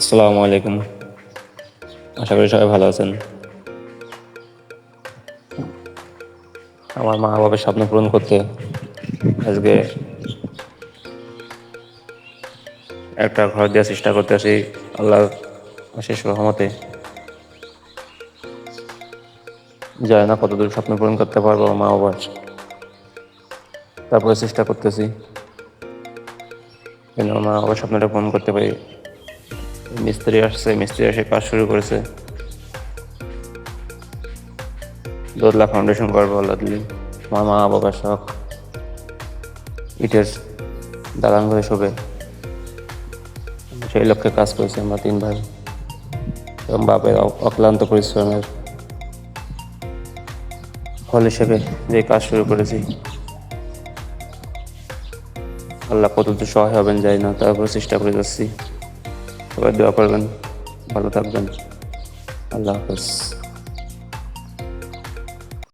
আসসালামু আলাইকুম। আশা করি সবাই ভালো আছেন। আমার মা বাবার স্বপ্ন পূরণ করতে আজকে একটা ঘর দেওয়ার চেষ্টা করতেছি আল্লাহর অশেষ রহমতে। জানি না কতদূর স্বপ্ন পূরণ করতে পারবো মা বাবার, তারপরে চেষ্টা করতেছি যেন মা বাবার স্বপ্নটা পূরণ করতে পারি। মিস্ত্রি এসে কাজ শুরু করেছে। দোতলা ফাউন্ডেশন করবো আল্লাহ দিলে। আমার মা বাবার শখ ইটের দালান ঘরে শোবে, সেই লক্ষ্যে কাজ করেছি আমরা 3 ভাই এবং বাপের অক্লান্ত পরিশ্রমের ফল হিসেবে যে কাজ শুরু করেছি। আল্লাহ কতদূর সহায় হবেন জানি না, তারপরে চেষ্টা করে যাচ্ছি। সবাই দোয়া করবেন, ভালো থাকবেন। আল্লাহ হাফেজ।